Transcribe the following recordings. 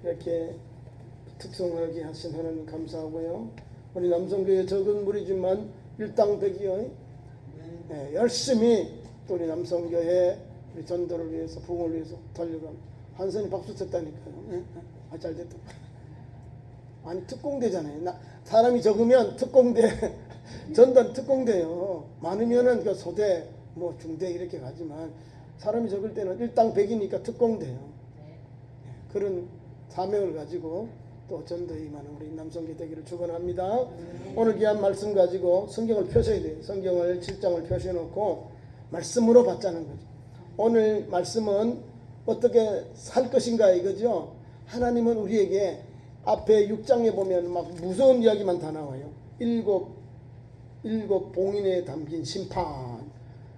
이렇게 특성하게 하신 하나님 감사하고요. 우리 남성교회 적은 무리지만 일당백이요. 네, 열심히 또 우리 남성교회 우리 전도를 위해서 부흥을 위해서 달려간 한선이 박수 쳤다니까요. 네? 아, 잘 됐다. 아니 특공대잖아요. 사람이 적으면 특공대, 전단 특공대요. 많으면은 그 소대, 뭐 중대 이렇게 가지만 사람이 적을 때는 일당백이니까 특공대요. 그런 사명을 가지고 또 전도에 임하는 우리 남성교 되기를 축원합니다. 오늘 귀한 말씀 가지고 성경을 펴셔야 돼요. 성경을 7장을 펴셔놓고 말씀으로 받자는 거죠. 오늘 말씀은 어떻게 살 것인가 이거죠. 하나님은 우리에게 앞에 6장에 보면 막 무서운 이야기만 다 나와요. 일곱 봉인에 담긴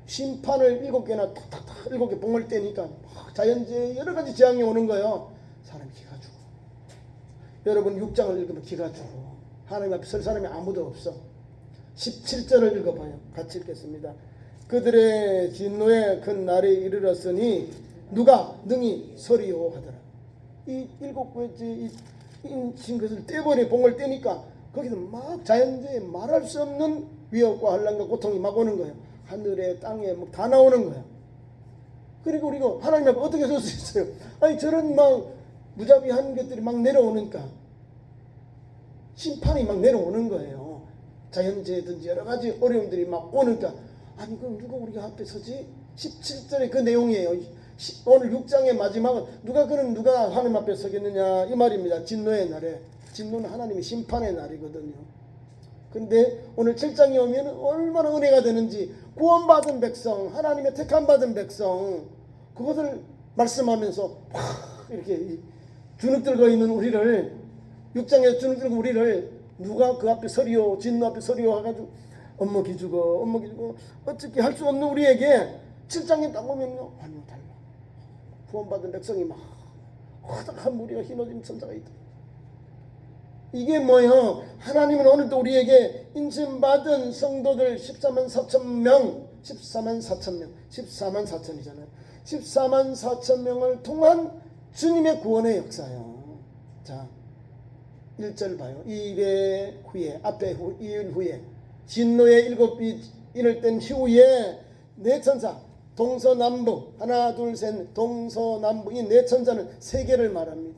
심판을 7개나 탁탁탁 7개 봉을 떼니까 자연재해 여러 가지 재앙이 오는 거예요. 사람이 기가 죽어. 여러분 6장을 읽으면 기가 죽어. 하나님 앞에 설 사람이 아무도 없어. 17절을 읽어봐요. 같이 읽겠습니다. 그들의 진노의 큰 날이 이르렀으니 누가 능히 서리요 하더라. 이 7개의 인친 것을 떼버려 봉을 떼니까 거기서 막 자연재해 말할 수 없는 위협과 환난과 고통이 막 오는 거예요. 하늘에 땅에 막 다 나오는 거예요. 그리고 우리가 하나님 앞에 어떻게 설 수 있어요? 아니 저런 막 무자비한 것들이 막 내려오니까 심판이 막 내려오는 거예요. 자연재해든지 여러 가지 어려움들이 막 오니까 아니 그럼 누가 우리가 앞에 서지? 17절의 그 내용이에요. 오늘 6장의 마지막은 누가 하나님 앞에 서겠느냐 이 말입니다. 진노의 날에. 진노는 하나님의 심판의 날이거든요. 그런데 오늘 7장에 오면 얼마나 은혜가 되는지 구원받은 백성, 하나님의 택함받은 백성 그것을 말씀하면서 이렇게 주눅 들고 있는 우리를 6장에 주눅 들고 우리를 누가 그 앞에 서리요 진노 앞에 서리요 해가지고 엄먹이 주고 어떻게 할 수 없는 우리에게 7장에 딱 보면요 아니요 달라. 구원받은 백성이 막 허다한 무리가 휘어진 천사가 있다. 이게 뭐예요? 하나님은 오늘도 우리에게 인침받은 성도들 14만 4천 명 14만 4천이잖아요. 14만 4천 명을 통한 주님의 구원의 역사예요. 자 1절 봐요. 이일 후에 앞에 2일 후에 진노의 7이 인을 뗀 후에 네 천사 동서남북 하나 둘 셋 동서남북 이 네 천사는 세계를 말합니다.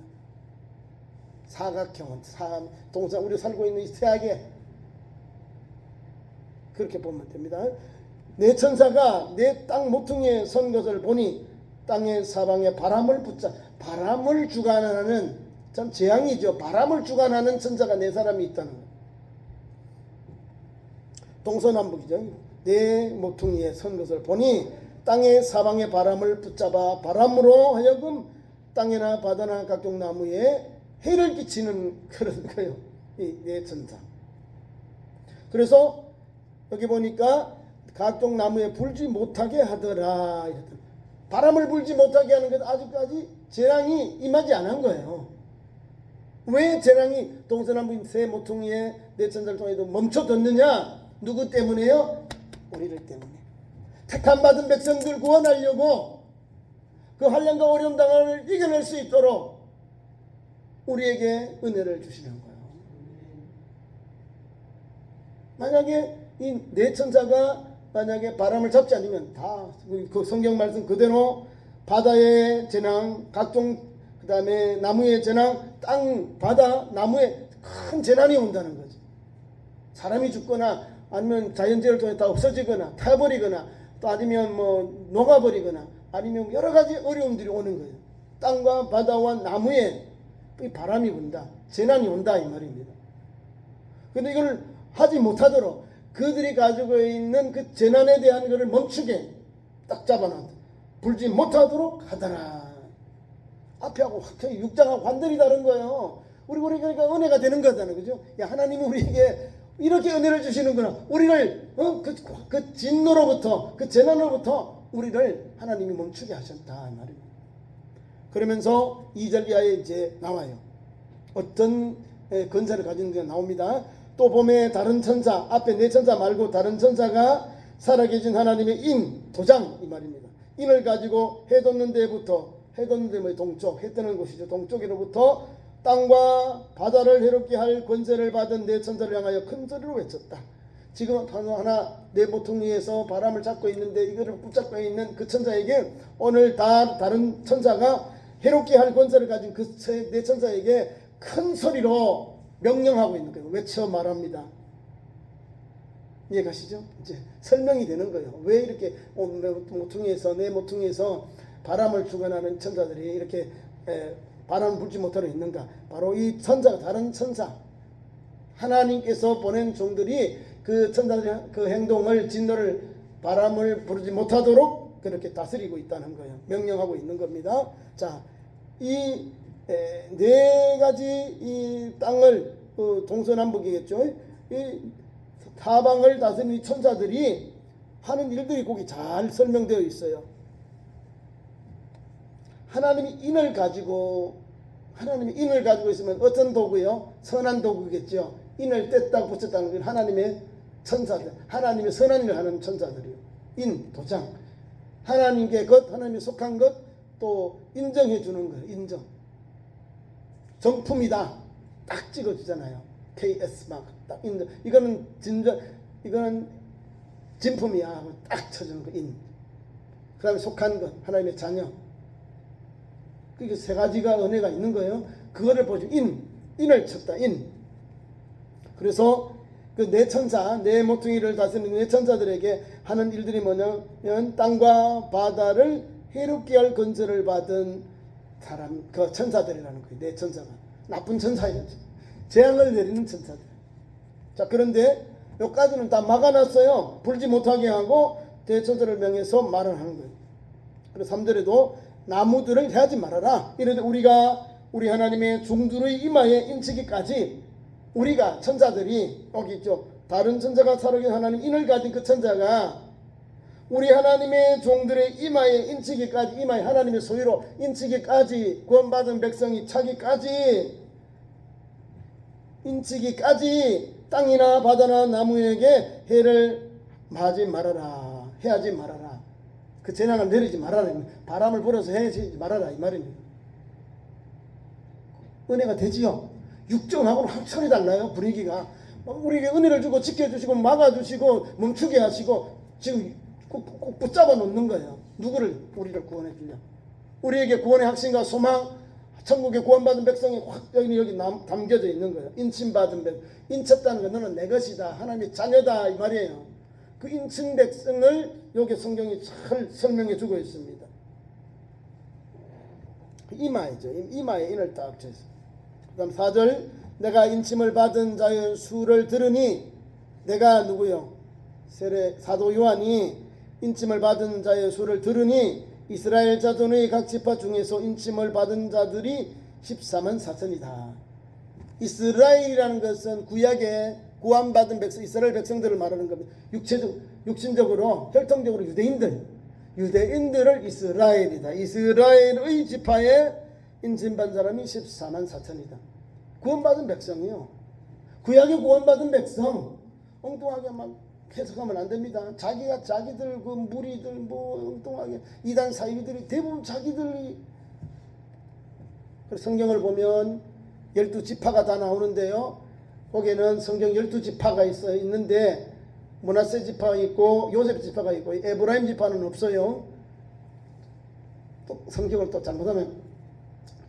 사각형은 동서 우리 살고 있는 이 세계 그렇게 보면 됩니다. 네 천사가 네 땅 모퉁이에 선 것을 보니 땅의 사방에 바람을 주관하는 참 재앙이죠. 바람을 주관하는 천사가 네 사람이 있다는 거예요. 동서남북이죠. 네 모퉁이에 선 것을 보니 땅의 사방에 바람을 붙잡아 바람으로 하여금 땅이나 바다나 각종 나무에 해를 끼치는 그런 거예요. 이 네 천사. 그래서 여기 보니까 각종 나무에 불지 못하게 하더라. 바람을 불지 못하게 하는 것 아직까지 재앙이 임하지 않은 거예요. 왜 재앙이 동서남북 세 모퉁이에 네 천사를 통해서 멈춰졌느냐? 누구 때문에요? 우리를 때문에. 택함받은 백성들 구원하려고 그 환난과 어려움 당을 이겨낼 수 있도록 우리에게 은혜를 주시는 거예요. 만약에 이 네 천사가 만약에 바람을 잡지 않으면 다 그 성경 말씀 그대로 바다의 재앙, 각종 그 다음에 나무의 재앙, 땅, 바다, 나무에 큰 재난이 온다는 거죠. 사람이 죽거나 아니면 자연재해를 통해 다 없어지거나 타버리거나 또 아니면 뭐 녹아버리거나 아니면 여러 가지 어려움들이 오는 거예요. 땅과 바다와 나무에 바람이 분다, 재난이 온다 이 말입니다. 그런데 이걸 하지 못하도록 그들이 가지고 있는 그 재난에 대한 것을 멈추게 딱 잡아놨다. 불지 못하도록 하더라. 앞에하고 6장하고 완전히 다른 거예요. 우리가 그러니까 은혜가 되는 거잖아요. 그죠? 야, 하나님이 우리에게 이렇게 은혜를 주시는구나. 우리를 그 진노로부터 그 재난으로부터 우리를 하나님이 멈추게 하셨다 이 말입니다. 그러면서 2절 이하에 이제 나와요. 어떤 건사를 가진 게 나옵니다. 또 봄에 다른 천사, 앞에 네 천사 말고 다른 천사가 살아계신 하나님의 인, 도장 이 말입니다. 인을 가지고 해 돋는 데부터 해 돋는 데의 동쪽, 해 뜨는 곳이죠. 동쪽으로부터 땅과 바다를 해롭게 할 권세를 받은 내 천사를 향하여 큰 소리로 외쳤다. 지금 하나 내 모퉁이에서 바람을 잡고 있는데 이거를 붙잡고 있는 그 천사에게 오늘 다른 천사가 해롭게 할 권세를 가진 그 내 천사에게 큰 소리로 명령하고 있는 거예요. 외쳐 말합니다. 이해가시죠? 이제 설명이 되는 거예요. 왜 이렇게 내 모퉁이에서 바람을 주관하는 천사들이 이렇게 바람을 불지 못하고 있는가? 바로 이 천사가 다른 천사, 하나님께서 보낸 종들이 그 천사들의 그 행동을 진노를 바람을 부르지 못하도록 그렇게 다스리고 있다는 거예요. 명령하고 있는 겁니다. 자, 이 네 가지 이 땅을 동서남북이겠죠. 이 사방을 다스리는 이 천사들이 하는 일들이 거기 잘 설명되어 있어요. 하나님이 인을 가지고 있으면 어떤 도구요? 선한 도구겠죠. 인을 뗐다 붙였다는 건 하나님의 천사들, 하나님의 선한 일을 하는 천사들이요. 인, 도장, 하나님께 하나님에 속한 것 또 인정해 주는 거예요. 인정. 정품이다. 딱 찍어주잖아요. KS 막 딱 인정. 이거는 진품이야 하고 딱 쳐주는 거 인. 그다음에 속한 것 하나님의 자녀. 그게 세 가지가 은혜가 있는 거예요. 그거를 보죠. 인을 쳤다. 인. 그래서 그 내 천사, 내 모퉁이를 다스리는 내 천사들에게 하는 일들이 뭐냐면 땅과 바다를 해롭게 할 권세를 받은 사람, 그 천사들이라는 거예요. 내 천사가 나쁜 천사예요. 재앙을 내리는 천사들. 자, 그런데 여기까지는 다 막아놨어요. 불지 못하게 하고 대천사를 명해서 말을 하는 거예요. 그래서 3절에도 나무들을 해하지 말아라. 이런데 우리 하나님의 종들의 이마에 인치기까지 우리가 천사들이 여기 있죠. 다른 천사가 살아계 하나님 인을 가진 그 천사가 우리 하나님의 종들의 이마에 인치기까지, 이마에 하나님의 소유로 인치기까지, 구원받은 백성이 차기까지, 인치기까지 땅이나 바다나 나무에게 해를 하지 말아라. 해하지 말아라. 그 재난을 내리지 말아라. 바람을 불어서 해하지 말아라. 이 말입니다. 은혜가 되지요. 육정하고는 확연히 달라요. 분위기가. 우리에게 은혜를 주고 지켜주시고 막아주시고 멈추게 하시고 지금 꼭 붙잡아 놓는 거예요. 누구를? 우리를 구원해 주려. 우리에게 구원의 확신과 소망, 천국에 구원받은 백성이 확 여기 담겨져 있는 거예요. 인침받은 백성. 인쳤다는 건 너는 내 것이다. 하나님의 자녀다. 이 말이에요. 그 인친 백성을 여기 성경이 잘 설명해 주고 있습니다. 이마이죠. 이마에 인을 딱 쳐서. 그 다음 4절 내가 인침을 받은 자의 수를 들으니 내가 누구요? 사도 요한이 인침을 받은 자의 수를 들으니 이스라엘 자손의 각 지파 중에서 인침을 받은 자들이 14만 4천이다. 이스라엘이라는 것은 구약에 구원받은 백성, 이스라엘 백성들을 말하는 겁니다. 육신적으로 혈통적으로 유대인들을 이스라엘이다. 이스라엘의 지파에 인침받은 사람이 14만 4천이다. 구원받은 백성이요. 구약에 구원받은 백성 엉뚱하게 막 해석하면 안 됩니다. 자기들 그 무리들 엉뚱하게 이단 사이비들이 대부분 자기들이. 성경을 보면 12지파가 다 나오는데요. 거기에는 성경 12지파가 있는데 므낫세 지파가 있고 요셉 지파가 있고 에브라임 지파는 없어요. 또 성경을 또 잘못하면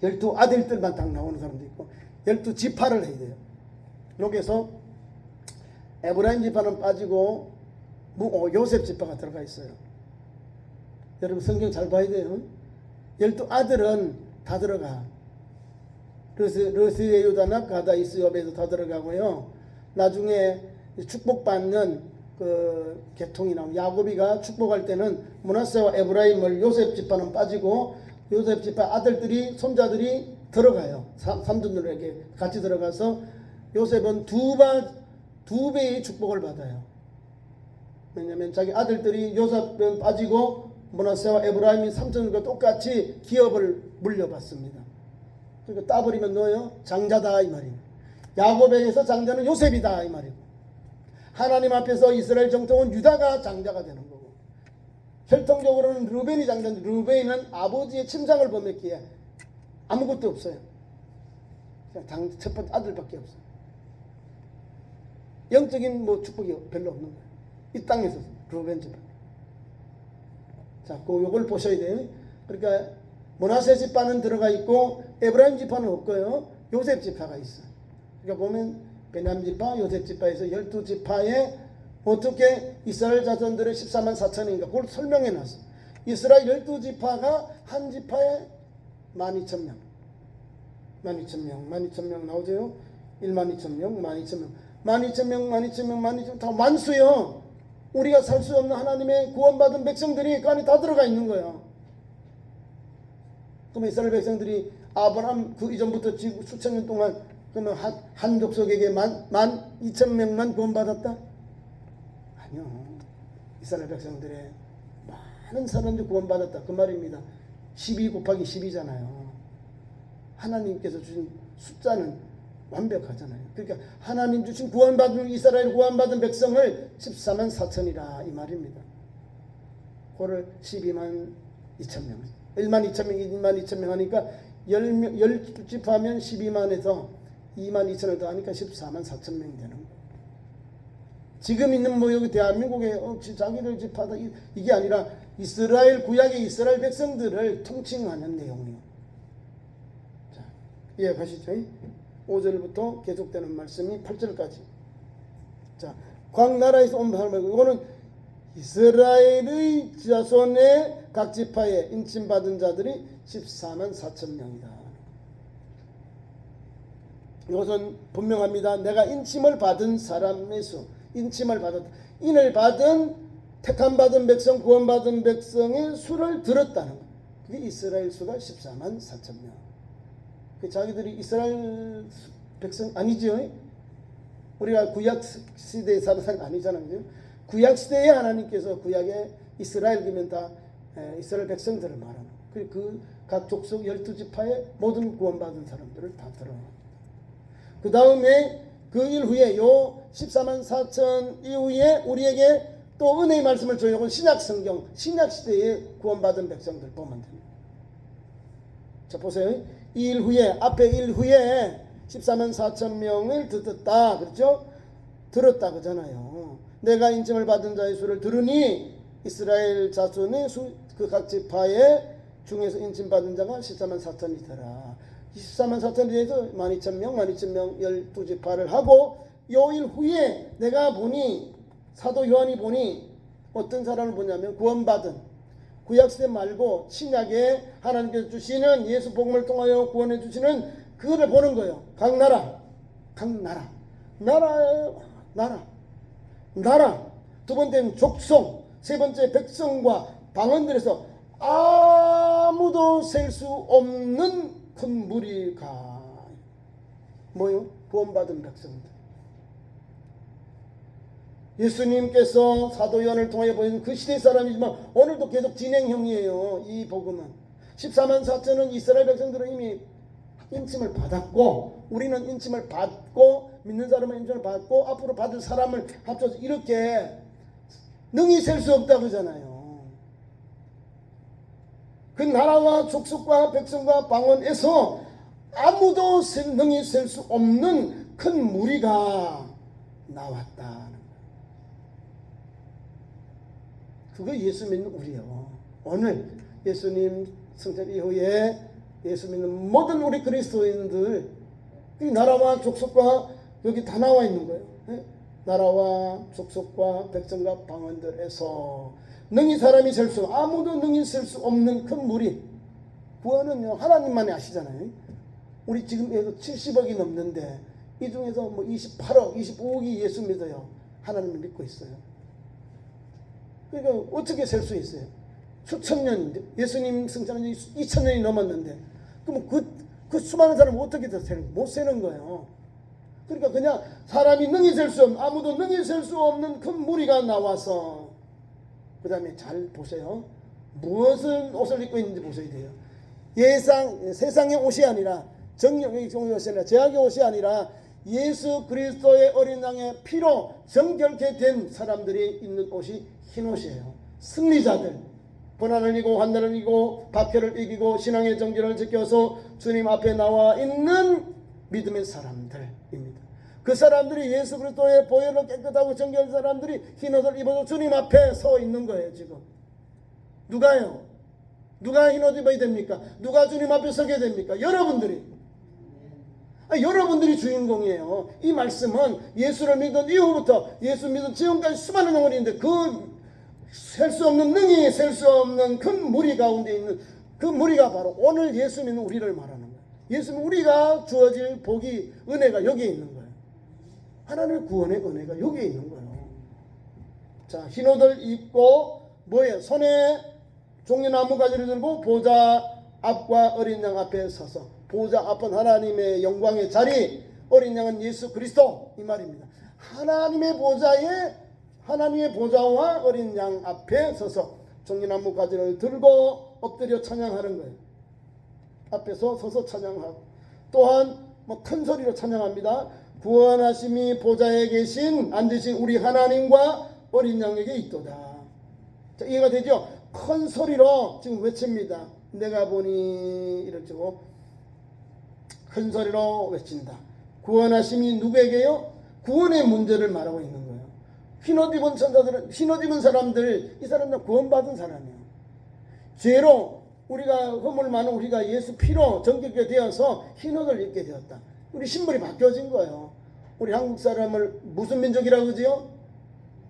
12아들들만 딱 나오는 사람도 있고 12지파를 해야 돼요. 여기에서 에브라임 지파는 빠지고 요셉 지파가 들어가 있어요. 여러분 성경 잘 봐야 돼요. 12아들은 다 들어가. 르스의 유다나 가다 이스엽에도 다 들어가고요. 나중에 축복받는 그 계통이 나오면 야곱이가 축복할 때는 므낫세와 에브라임을 요셉 지파는 빠지고 요셉 지파 아들들이 손자들이 들어가요. 삼촌들에게 같이 들어가서 요셉은 두 배의 축복을 받아요. 왜냐하면 자기 아들들이 요셉은 빠지고 므낫세와 에브라임이 삼촌들과 똑같이 기업을 물려받습니다. 그러니까 따버리면 너요 장자다 이 말입니다. 야곱에게서 장자는 요셉이다 이 말이고 하나님 앞에서 이스라엘 정통은 유다가 장자가 되는 거고 혈통적으로는 르벤이 장자인데 르벤은 아버지의 침상을 범했기에 아무것도 없어요. 그냥 첫 번째 아들밖에 없어요. 영적인 뭐 축복이 별로 없는 거예요. 이 땅에서 르벤 집안. 자, 요걸 보셔야 돼요. 그러니까 므낫세 지파는 들어가 있고 에브라임 지파는 없고요. 요셉 지파가 있어요. 그러니까 보면 베냐민 지파, 요셉 지파에서 12지파에 어떻게 이스라엘 자손들의 14만 4천인가 그걸 설명해 놨어요. 이스라엘 12지파가 한 지파에 12,000명. 12,000명 나오죠? 12,000명, 12,000명. 12,000명 다 만수요. 우리가 살 수 없는 하나님의 구원받은 백성들이 그 안에 다 들어가 있는 거예요. 그럼 이스라엘 백성들이 아브라함 그 이전부터 수천 년 동안 그러면 한 족속에게 12,000명만 구원받았다? 아니요. 이스라엘 백성들의 많은 사람들이 구원받았다. 그 말입니다. 12 곱하기 10이잖아요. 하나님께서 주신 숫자는 완벽하잖아요. 그러니까 하나님 주신 구원받은 이스라엘 구원받은 백성을 14만 4천이라 이 말입니다. 그거를 12만 2천 명, 1만 2천 명, 2만 2천 명 하니까 10지파 하면 12만에서 2만 2천을 더하니까 14만 4천 명이 되는 거예요. 지금 있는 뭐 여기 대한민국에 자기들 지파다 이게 아니라 이스라엘 구약의 이스라엘 백성들을 통칭하는 내용이에요. 자, 이해가시죠? 5절부터 계속되는 말씀이 8절까지. 자, 각 나라에서 온 사람들, 이거는 이스라엘의 자손의 각 지파에 인침받은 자들이 14만 4천 명이다. 이것은 분명합니다. 내가 인침을 받은 사람의 수, 인침을 받았다. 인을 받은 택함 받은 백성, 구원받은 백성의 수를 들었다는 것. 그게 이스라엘 수가 14만 4천 명. 자기들이 이스라엘 백성 아니죠? 우리가 구약 시대에 사는 사람 아니잖아요. 구약 시대에 하나님께서 구약에 이스라엘 그러면 다 이스라엘 백성들을 말하는 그 각 족속 12지파의 모든 구원받은 사람들을 다 들어요. 그 다음에 그 일 후에 요 14만 4천 이후에 우리에게 또 은혜의 말씀을 줘요. 이건 신약 성경 신약 시대에 구원받은 백성들 보면 됩니다. 자, 보세요. 이 일 후에 앞에 일 후에 14만 4천 명을 듣었다. 그렇죠? 들었다 그잖아요. 내가 인침을 받은 자의 수를 들으니 이스라엘 자손의 수 그 각 지파의 중에서 인침받은 자가 14만 4천이더라. 14만 4천에 대해서 12,000명 12지파를 하고 요일 후에 내가 보니 사도 요한이 보니 어떤 사람을 보냐면 구원받은 구약시대 말고 신약에 하나님께서 주시는 예수 복음을 통하여 구원해 주시는 그거를 보는 거예요. 각 나라 두 번째는 족속, 세 번째 백성과 방언들에서 아무도 셀 수 없는 큰 무리가 뭐요? 구원받은 백성들. 예수님께서 사도 요한을 통하여 보인 그 시대 사람이지만 오늘도 계속 진행형이에요. 이 복음은 14만 4천은 이스라엘 백성들은 이미 인침을 받았고 우리는 인침을 받고 믿는 사람은 인침을 받고 앞으로 받을 사람을 합쳐서 이렇게 능히 셀 수 없다 그러잖아요. 그 나라와 족속과 백성과 방언에서 아무도 능히 셀 수 없는 큰 무리가 나왔다. 그거 예수 믿는 우리요. 오늘 예수님 승천 이후에 예수 믿는 모든 우리 그리스도인들 이 나라와 족속과 여기 다 나와 있는 거예요. 나라와 족속과 백성과 방언들에서 능히 사람이 셀 수 아무도 능히 셀 수 없는 큰 무리. 구원은요 하나님만이 아시잖아요. 우리 지금 70억이 넘는데 이 중에서 뭐 28억 25억이 예수 믿어요. 하나님을 믿고 있어요. 그러니까 어떻게 셀 수 있어요? 수천 년인데 예수님 승천한 지 2000년이 넘었는데 그럼 그 수많은 사람을 어떻게 더 못 세는 거예요. 그러니까 그냥 사람이 능히 셀 수 없는 아무도 능히 셀 수 없는 큰 무리가 나와서 그 다음에 잘 보세요. 무엇을 옷을 입고 있는지 보셔야 돼요. 세상의 옷이 아니라 정령의 옷이 아니라 제약의 옷이 아니라 예수 그리스도의 어린 양의 피로 정결케 된 사람들이 입는 옷이 흰 옷이에요. 승리자들 고난을 이기고 환난을 이기고 박해를 이기고 신앙의 정진을 지켜서 주님 앞에 나와 있는 믿음의 사람들입니다. 그 사람들이 예수 그리스도의 보혈로 깨끗하고 정결한 사람들이 흰 옷을 입어서 주님 앞에 서 있는 거예요. 지금 누가요? 누가 흰 옷 입어야 됩니까? 누가 주님 앞에 서게 됩니까? 여러분들이. 여러분들이 주인공이에요. 이 말씀은 예수를 믿은 이후부터 예수 믿은 지금까지 수많은 영혼이 있는데 그 셀 수 없는 능히 셀 수 없는 큰 무리 가운데 있는 그 무리가 바로 오늘 예수 믿는 우리를 말하는 거예요. 예수 믿는 우리가 주어질 복이 은혜가 여기에 있는 거예요. 하나님의 구원의 은혜가 여기에 있는 거예요. 자, 흰 옷을 입고 뭐예요? 손에 종려나무 가지를 들고 보좌 앞과 어린 양 앞에 서서, 보좌 앞은 하나님의 영광의 자리, 어린 양은 예수 그리스도, 이 말입니다. 하나님의 보좌와 어린 양 앞에 서서 종려나무 가지를 들고 엎드려 찬양하는 거예요. 앞에서 서서 찬양하고, 또한 큰 소리로 찬양합니다. 구원하심이 보좌에 계신 앉으신 우리 하나님과 어린 양에게 있도다. 자, 이해가 되죠? 큰 소리로 지금 외칩니다. 내가 보니 이렇죠. 큰 소리로 외친다. 구원하심이 누구에게요? 구원의 문제를 말하고 있는 거예요. 흰옷 입은 천사들은, 흰옷 입은 사람들, 이 사람들은 구원받은 사람이에요. 죄로 우리가 허물 많은 우리가 예수 피로 정결케 되어서 흰옷을 입게 되었다. 우리 신분이 바뀌어진 거예요. 우리 한국 사람을 무슨 민족이라고 그러지요?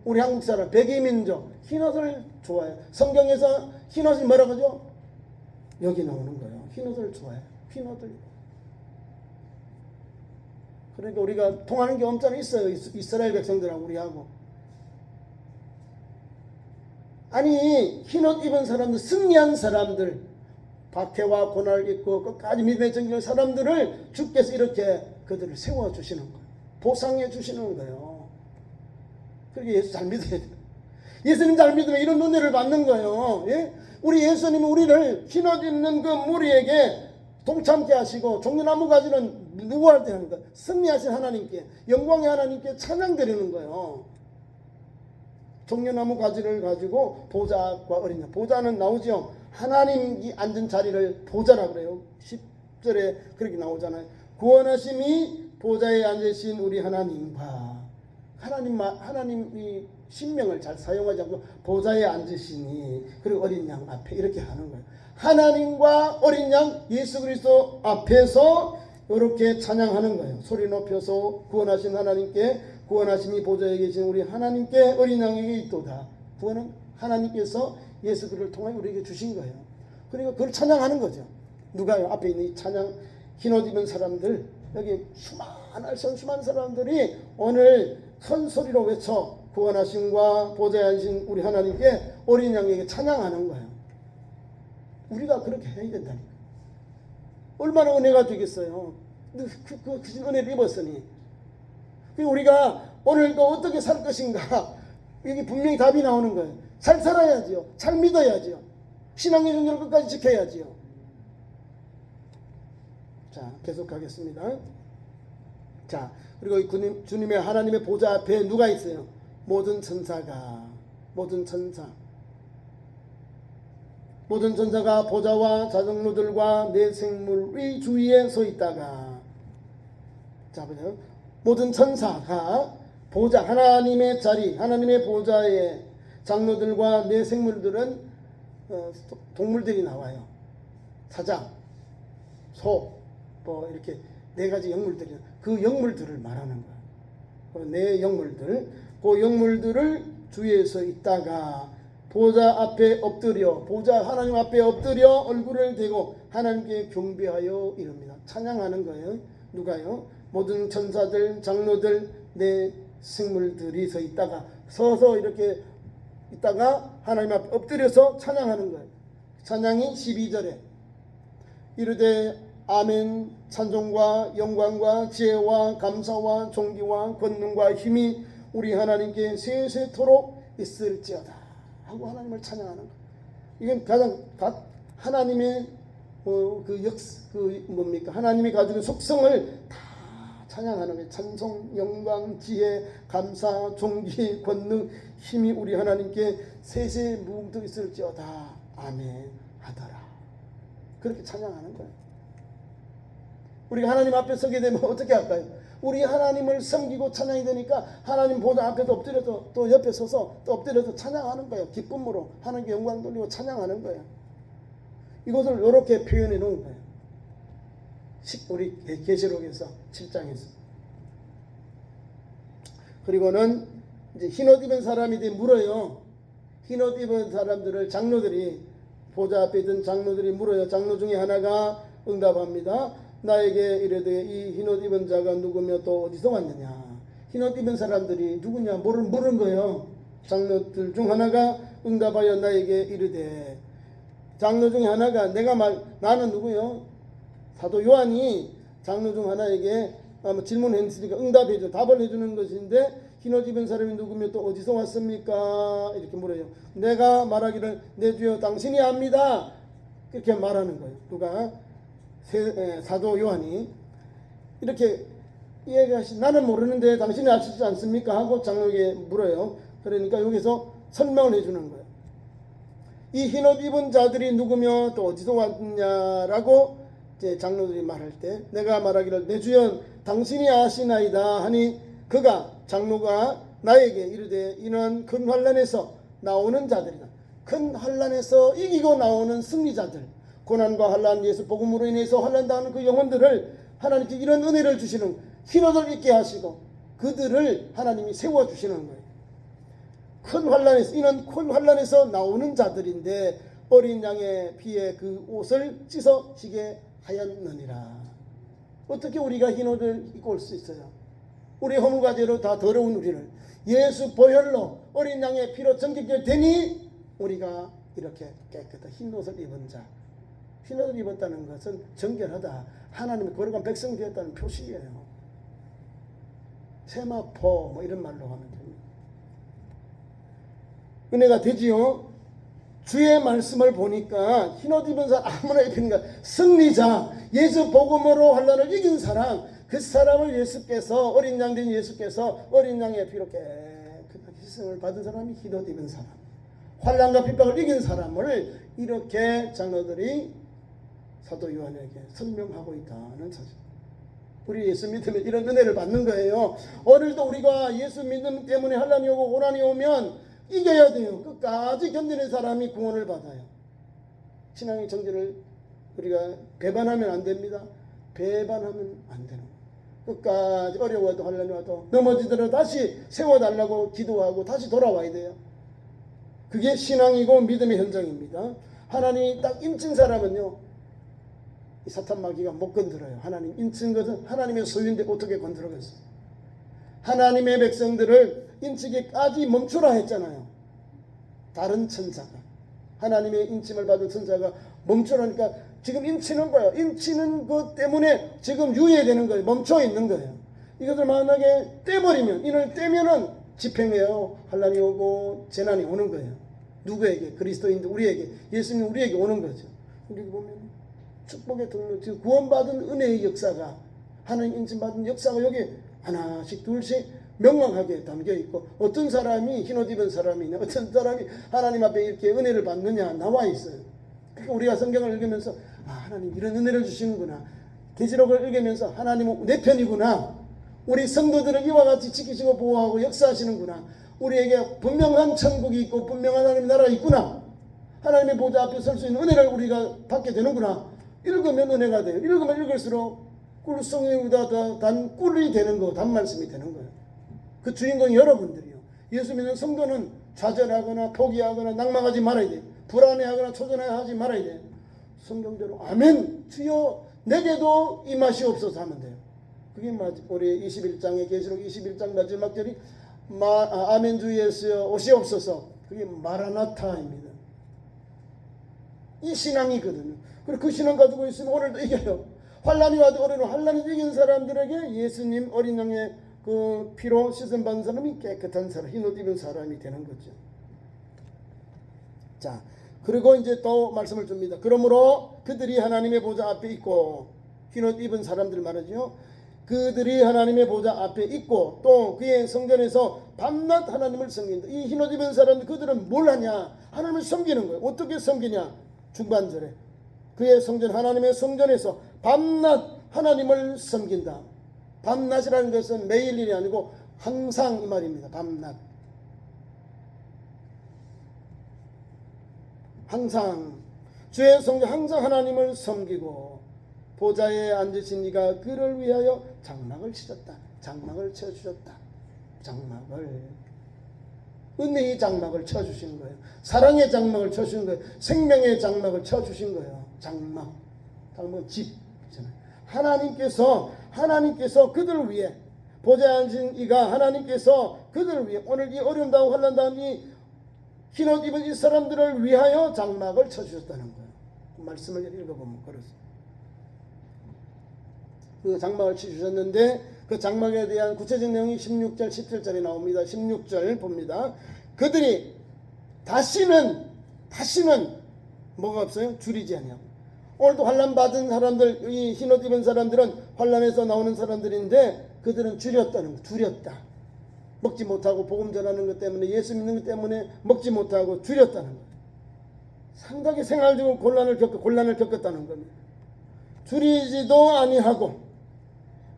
우리 한국 사람 백이민족, 흰옷을 좋아해요. 성경에서 흰옷이 뭐라고 하죠? 여기 나오는 거예요. 흰옷을 좋아해요. 흰옷을. 그러니까 우리가 통하는 게 엄청 있어요. 이스라엘 백성들하고 우리하고. 아니, 흰옷 입은 사람들, 승리한 사람들, 박해와 고난을 입고 끝까지 믿음의 정결한 사람들을 주께서 이렇게 그들을 세워주시는 거예요. 보상해 주시는 거예요. 그렇게 예수 잘 믿어야 돼요. 예수님 잘 믿으면 이런 은혜를 받는 거예요. 예? 우리 예수님은 우리를 흰옷 입는 그 무리에게 동참케 하시고, 종려나무 가지는 누구한테 하는 거예요? 승리하신 하나님께, 영광의 하나님께 찬양 드리는 거예요. 종려나무 가지를 가지고 보좌과 어린 양, 보좌는 나오죠. 하나님이 앉은 자리를 보좌라 그래요. 10절에 그렇게 나오잖아요. 구원하심이 보좌에 앉으신 우리 하나님과, 하나님이 신명을 잘 사용하지 않고 보좌에 앉으시니, 그리고 어린 양 앞에 이렇게 하는 거예요. 하나님과 어린 양 예수 그리스도 앞에서 이렇게 찬양하는 거예요. 소리 높여서 구원하신 하나님께, 구원하심이 보좌에 계신 우리 하나님께 어린 양에게 있도다. 구원은 하나님께서 예수 그리스도를 통해 우리에게 주신 거예요. 그리고 그걸 찬양하는 거죠. 누가요? 앞에 있는 이 찬양, 흰옷 입은 사람들, 여기 수많은 사람들이 오늘 큰 소리로 외쳐 구원하심과 보좌에 앉으신 우리 하나님께 어린 양에게 찬양하는 거예요. 우리가 그렇게 해야 된다니까. 얼마나 은혜가 되겠어요. 그 은혜를 입었으니. 우리가 오늘도 어떻게 살 것인가, 여기 분명히 답이 나오는 거예요. 잘 살아야지요. 잘 믿어야지요. 신앙의 정절을 끝까지 지켜야지요. 자, 계속하겠습니다. 자, 그리고 주님의 하나님의 보좌 앞에 누가 있어요? 모든 천사가 보좌와 자정로들과 내 생물의 주위에 서 있다가, 자 보세요. 모든 천사가 보좌, 하나님의 자리, 하나님의 보좌에, 장로들과 내 생물들은 동물들이 나와요. 사자, 소, 뭐 이렇게 네 가지 영물들이, 그 영물들을 말하는 거예요. 네 영물들, 그 영물들을 주위에서 있다가 보좌 앞에 엎드려, 보좌 하나님 앞에 엎드려 얼굴을 대고 하나님께 경배하여 이릅니다. 찬양하는 거예요. 누가요? 모든 천사들, 장로들, 내 생물들이 서서 이렇게 있다가 하나님 앞에 엎드려서 찬양하는 거예요. 찬양이 12절에 이르되 아멘, 찬송과 영광과 지혜와 감사와 존귀와 권능과 힘이 우리 하나님께 세세토록 있을지어다 하고 하나님을 찬양하는 거예요. 이건 가장 하나님의 하나님이 가지고 속성을 다 찬양하는 거예요. 찬송, 영광, 지혜, 감사, 존귀, 권능, 힘이 우리 하나님께 세세무궁토록 있을지어다. 아멘 하더라. 그렇게 찬양하는 거예요. 우리가 하나님 앞에 서게 되면 어떻게 할까요? 우리 하나님을 섬기고 찬양이 되니까 하나님 보좌 앞에서 엎드려서 또 옆에 서서 또 엎드려서 찬양하는 거예요. 기쁨으로 하나님께 영광 돌리고 찬양하는 거예요. 이것을 이렇게 표현해 놓은 거예요. 우리 계시록에서 7장에서. 그리고는 이제 흰옷 입은 사람이 물어요. 흰옷 입은 사람들을 장로들이 보좌 앞에 있던 장로들이 물어요. 장로 중에 하나가 응답합니다. 나에게 이르되 이 흰옷 입은 자가 누구며 또 어디서 왔느냐. 흰옷 입은 사람들이 누구냐 물은 거예요. 장로들 중 하나가 응답하여 나에게 이르되, 장로 중에 하나가 나는 누구요? 사도 요한이 장로 중 하나에게 질문했으니까 응답해줘, 답을 해주는 것인데, 흰옷 입은 사람이 누구며 또 어디서 왔습니까? 이렇게 물어요. 내가 말하기를 내 주여 당신이 압니다. 그렇게 말하는 거예요. 누가? 사도 요한이 이렇게 이야기하시, 나는 모르는데 당신이 아시지 않습니까? 하고 장로에게 물어요. 그러니까 여기서 설명을 해주는 거예요. 이 흰옷 입은 자들이 누구며 또 어디서 왔냐라고 이제 장로들이 말할 때, 내가 말하기를 내 주여 당신이 아시나이다 하니, 그가 장로가 나에게 이르되 이는 큰 환난에서 나오는 자들이다. 큰 환난에서 이기고 나오는 승리자들, 고난과 환난, 예수 복음으로 인해서 환난당하는 그 영혼들을 하나님께 이런 은혜를 주시는, 흰옷을 입게 하시고 그들을 하나님이 세워주시는 거예요. 큰 환난에서, 이는 큰 환난에서 나오는 자들인데 어린 양의 피에 그 옷을 찢어지게 하였느니라. 어떻게 우리가 흰옷을 입고 올 수 있어요? 우리 허물과죄로 다 더러운 우리를 예수 보혈로 어린 양의 피로 정결케 되니 우리가 이렇게 깨끗한 흰옷을 입은 자. 흰옷을 입었다는 것은 정결하다, 하나님의 거룩한 백성이 되었다는 표시예요. 세마포 뭐 이런 말로 하면 됩니다. 은혜가 되지요. 주의 말씀을 보니까 흰옷 입은 사람 아무나 입히는가, 승리자, 예수 복음으로 환난을 이긴 사람, 그 사람을 예수께서, 어린 양 된 예수께서 어린 양의 피로 깨끗하게 희생을 받은 사람이 흰옷 입은 사람, 환난과 핍박을 이긴 사람을 이렇게 장로들이 사도 요한에게 설명하고 있다는 사실. 우리 예수 믿으면 이런 은혜를 받는 거예요. 오늘도 우리가 예수 믿음 때문에 환난이 오고 고난이 오면 이겨야 돼요. 끝까지 견디는 사람이 구원을 받아요. 신앙의 정죄를 우리가 배반하면 안 됩니다. 배반하면 안 되는 거예요. 끝까지 어려워도 환난이 와도 넘어지더라도 다시 세워달라고 기도하고 다시 돌아와야 돼요. 그게 신앙이고 믿음의 현장입니다. 하나님이 딱 인친 사람은요, 이 사탄 마귀가 못 건드려요. 하나님 인친 것은 하나님의 소유인데 어떻게 건드려겠어요? 하나님의 백성들을 인치기까지 멈추라 했잖아요. 다른 천사가, 하나님의 인침을 받은 천사가 멈추라니까 지금 인치는 거예요. 인치는 것 때문에 지금 유예되는 거예요. 멈춰 있는 거예요. 이것을 만약에 떼버리면, 이를 떼면은 집행해요. 환난이 오고 재난이 오는 거예요. 누구에게? 그리스도인들, 우리에게, 예수님 우리에게 오는 거죠. 우리 보면 축복의 통로, 지금 구원받은 은혜의 역사가, 하나님 인침받은 역사가 여기 하나씩 둘씩 명확하게 담겨 있고, 어떤 사람이 흰옷 입은 사람이냐, 어떤 사람이 하나님 앞에 이렇게 은혜를 받느냐 나와 있어요. 그러니까 우리가 성경을 읽으면서 하나님 이런 은혜를 주시는구나, 계시록을 읽으면서 하나님은 내 편이구나, 우리 성도들을 이와 같이 지키시고 보호하고 역사하시는구나, 우리에게 분명한 천국이 있고 분명한 하나님의 나라가 있구나, 하나님의 보좌 앞에 설 수 있는 은혜를 우리가 받게 되는구나. 읽으면 은혜가 돼요. 읽으면 읽을수록 꿀송이보다 단 꿀이 되는 거, 단 말씀이 되는 거예요. 그 주인공이 여러분들이요. 예수 믿는 성도는 좌절하거나 포기하거나 낭망하지 말아야 돼요. 불안해하거나 초전하지 말아야 돼요. 성경대로 아멘 주여 내게도 임하시옵소서 하면 돼요. 그게 우리 21장의 계시록 21장 마지막 절이 아멘 주 예수여 오시옵소서. 그게 마라나타입니다. 이 신앙이거든요. 그리고 그 신앙 가지고 있으면 오늘도 이겨요. 환난이 와도 어려운 환난을 이긴 사람들에게 예수님 어린 양의 그 피로 씻음 받은 사람이 깨끗한 사람, 흰옷 입은 사람이 되는 거죠. 자, 그리고 이제 또 말씀을 줍니다. 그러므로 그들이 하나님의 보좌 앞에 있고, 흰옷 입은 사람들 말이죠. 그들이 하나님의 보좌 앞에 있고 또 그의 성전에서 밤낮 하나님을 섬긴다. 이 흰옷 입은 사람들 그들은 뭘 하냐? 하나님을 섬기는 거예요. 어떻게 섬기냐? 중반절에 그의 성전 하나님의 성전에서 밤낮 하나님을 섬긴다. 밤낮이라는 것은 매일 일이 아니고 항상 이 말입니다. 밤낮. 항상 주의 성전 항상 하나님을 섬기고 보좌에 앉으신 이가 그를 위하여 장막을 치셨다. 장막을 쳐주셨다. 장막을 은혜의 장막을 쳐주신 거예요. 사랑의 장막을 쳐주신 거예요. 생명의 장막을 쳐주신 거예요. 장막. 장막은 집. 하나님께서 그들을 위해 보좌에 앉은 이가 하나님께서 그들을 위해 오늘 이 어려움 당하고 환난 당한 이 흰옷 입은 이 사람들을 위하여 장막을 쳐주셨다는 거예요. 말씀을 읽어보면 그렇습니다. 그 장막을 치주셨는데 그 장막에 대한 구체적 내용이 16절 17절에 나옵니다. 16절 봅니다. 그들이 다시는 뭐가 없어요? 줄이지 아니하고. 오늘도 환난 받은 사람들, 이 흰옷 입은 사람들은 환난에서 나오는 사람들인데 그들은 줄였다는 거. 줄였다. 먹지 못하고 복음 전하는 것 때문에 예수 믿는 것 때문에 먹지 못하고 줄였다는 거예요. 상당히 생활적으로 곤란을 겪었다는 겁니다. 줄이지도 아니하고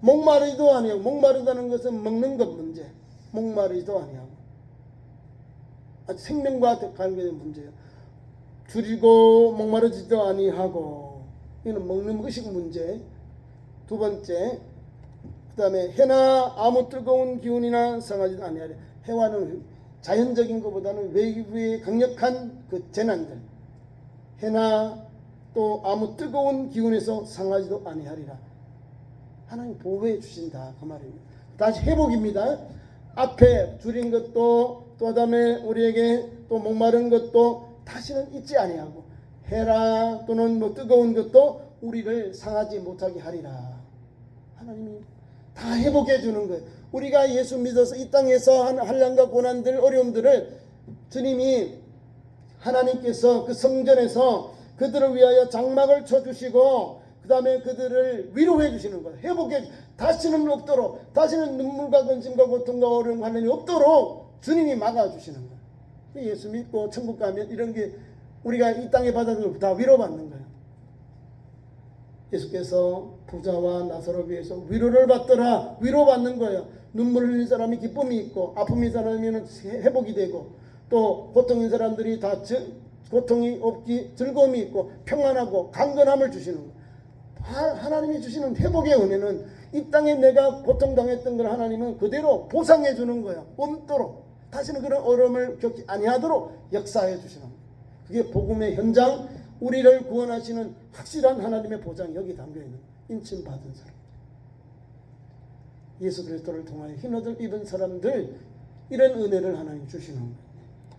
목마르지도 아니하고, 목마르다는 것은 먹는 것 문제, 목마르지도 아니하고 아주 생명과 관계된 문제예요. 줄이고 목마르지도 아니하고, 이는 먹는 의식 문제. 두 번째, 그 다음에 해나 아무 뜨거운 기운이나 상하지도 아니하리. 해와는 자연적인 것보다는 외부의 강력한 그 재난들, 해나 또 아무 뜨거운 기운에서 상하지도 아니하리라. 하나님 보호해 주신다 그 말입니다. 다시 회복입니다. 앞에 줄인 것도 또 다음에 우리에게 또 목마른 것도 다시는 잊지 아니하고, 해라 또는 뭐 뜨거운 것도 우리를 상하지 못하게 하리라. 하나님이 다 회복해 주는 거예요. 우리가 예수 믿어서 이 땅에서 한 환난과 고난들 어려움들을 주님이 하나님께서 그 성전에서 그들을 위하여 장막을 쳐주시고 그 다음에 그들을 위로해 주시는 거예요. 회복해 다시는 없도록, 다시는 눈물과 근심과 고통과 어려움 환난이 없도록 주님이 막아주시는 거예요. 예수 믿고 천국 가면 이런 게 우리가 이 땅에 받아들이고 다 위로받는 거예요. 예수께서 부자와 나사로에 비해서 위로를 받더라. 위로받는 거예요. 눈물 흘린 사람이 기쁨이 있고, 아픔인 사람이면 회복이 되고, 또 고통인 사람들이 다 고통이 없기 즐거움이 있고 평안하고 강건함을 주시는 거예요. 하나님이 주시는 회복의 은혜는 이 땅에 내가 고통당했던 걸 하나님은 그대로 보상해 주는 거예요. 없도록, 다시는 그런 어려움을 겪지 아니하도록 역사해 주시는 거예요. 그게 복음의 현장, 우리를 구원하시는 확실한 하나님의 보장이 여기 담겨있는 인침 받은 사람, 예수 그리스도를 통하여 흰옷을 입은 사람들, 이런 은혜를 하나님 주시는 거예요.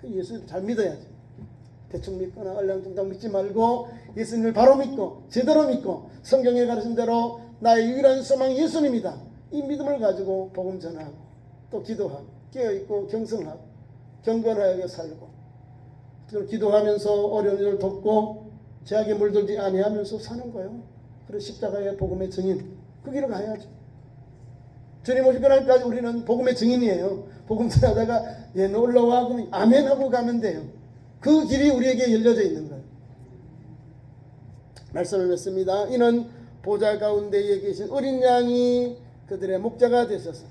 그 예수를 잘 믿어야지. 대충 믿거나 얼렁뚱땅 믿지 말고 예수님을 바로 믿고 제대로 믿고 성경에 가르친 대로 나의 유일한 소망 예수님이다. 이 믿음을 가지고 복음 전하고 또 기도하고 깨어있고 경성하고 경건하게 살고, 그리고 기도하면서 어려운 일을 돕고 죄악에 물들지 아니하면서 사는 거예요. 그래서 십자가의 복음의 증인, 그 길을 가야죠. 주님 오실 그날까지 우리는 복음의 증인이에요. 복음 전하다가 놀러와 그러면 아멘 하고 가면 돼요. 그 길이 우리에게 열려져 있는 거예요. 말씀을 맺습니다. 이는 보좌 가운데에 계신 어린 양이 그들의 목자가 되셔서,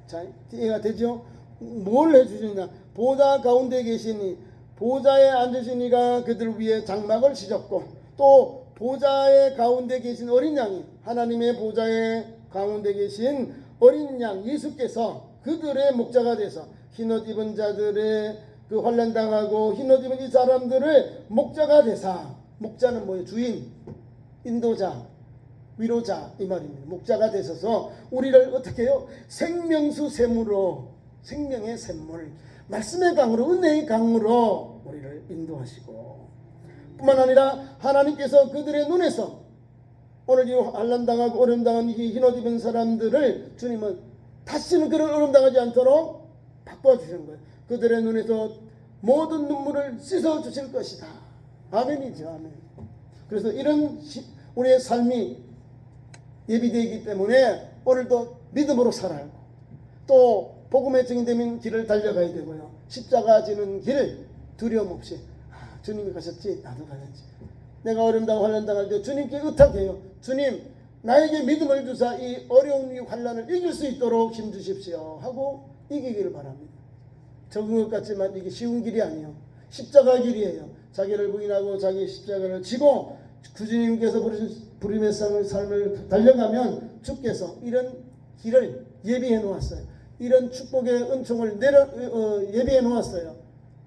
자, 이해가 되죠? 뭘 해주시냐? 보좌 가운데에 계시니, 보좌에 앉으신 이가 그들 위에 장막을 치셨고, 또 보좌의 가운데 계신 어린 양이, 하나님의 보좌의 가운데 계신 어린 양 예수께서 그들의 목자가 돼서 흰옷 입은 자들의 그 환난당하고 흰옷 입은 이 사람들을 목자가 되사, 목자는 뭐예요? 주인, 인도자, 위로자 이 말입니다. 목자가 되셔서 우리를 어떻게 해요? 생명수 샘으로, 생명의 샘물, 말씀의 강으로, 은혜의 강으로 우리를 인도하시고, 뿐만 아니라 하나님께서 그들의 눈에서 오늘 이 환난당하고 어려움당한 이 흰옷 입은 사람들을 주님은 다시는 그런 어려움당하지 않도록 바꿔주시는 거예요. 그들의 눈에서 모든 눈물을 씻어주실 것이다. 아멘이죠. 아멘. 그래서 이런 우리의 삶이 예비되기 때문에 오늘도 믿음으로 살아야 하고 또 복음의 증인되는 길을 달려가야 되고요. 십자가 지는 길 두려움 없이 주님이 가셨지 나도 가야지. 내가 어려움당하고 환난당할 때 주님께 의탁해요. 주님 나에게 믿음을 주사 이 어려운 이 환난을 이길 수 있도록 힘주십시오 하고 이기기를 바랍니다. 적은 것 같지만 이게 쉬운 길이 아니에요. 십자가 길이에요. 자기를 부인하고 자기 십자가를 지고 구주님께서 부름의 삶을 달려가면 주께서 이런 길을 예비해 놓았어요. 이런 축복의 은총을 예비해 놓았어요.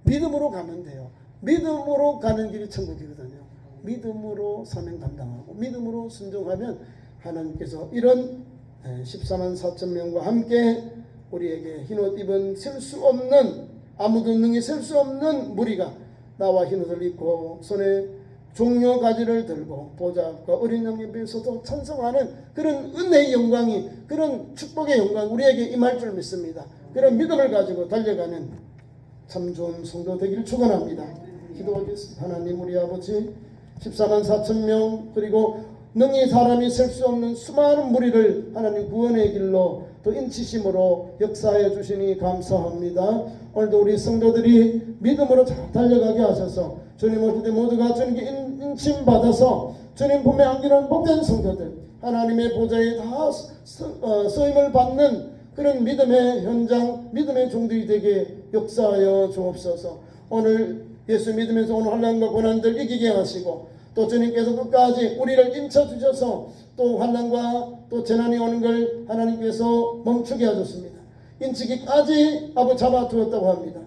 믿음으로 가면 돼요. 믿음으로 가는 길이 천국이거든요. 믿음으로 사명 감당하고 믿음으로 순종하면 하나님께서 이런 14만 4천 명과 함께 우리에게 흰옷 입은 셀 수 없는 아무도 능히 셀 수 없는 무리가 나와 흰옷을 입고 손에 종려 가지를 들고 보좌 앞과 어린 양 옆에서도 찬송하는 그런 은혜의 영광이 그런 축복의 영광 우리에게 임할 줄 믿습니다. 그런 믿음을 가지고 달려가는 참 좋은 성도 되기를 축원합니다. 기도하겠습니다. 하나님 우리 아버지 14만 4천 명 그리고 능히 사람이 셀 수 없는 수많은 무리를 하나님 구원의 길로 또 인치심으로 역사해 주시니 감사합니다. 오늘도 우리 성도들이 믿음으로 잘 달려가게 하셔서 주님 올 때 모두가 주님께 인침받아서 주님 품에 안기는 복된 성도들 하나님의 보좌에 다 쓰임을 받는 그런 믿음의 현장 믿음의 종들이 되게 역사하여 주옵소서. 오늘 예수 믿으면서 오늘 환난과 고난들 이기게 하시고 또 주님께서 끝까지 우리를 인쳐주셔서 또 환난과 또 재난이 오는 걸 하나님께서 멈추게 하셨습니다. 인치기까지 아버 잡아두었다고 합니다.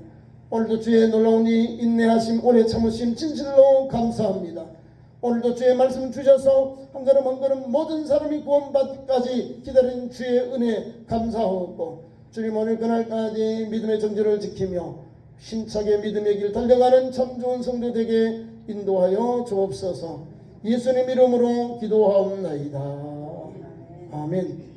오늘도 주의 놀라운 이 인내하심 오래 참으심 진실로 감사합니다. 오늘도 주의 말씀 주셔서 한 걸음 한 걸음 모든 사람이 구원받기까지 기다린 주의 은혜 감사하고 주님 오늘 그날까지 믿음의 정절을 지키며 힘차게 믿음의 길 달려가는 참 좋은 성도 되게 인도하여 주옵소서. 예수님 이름으로 기도하옵나이다. 아멘.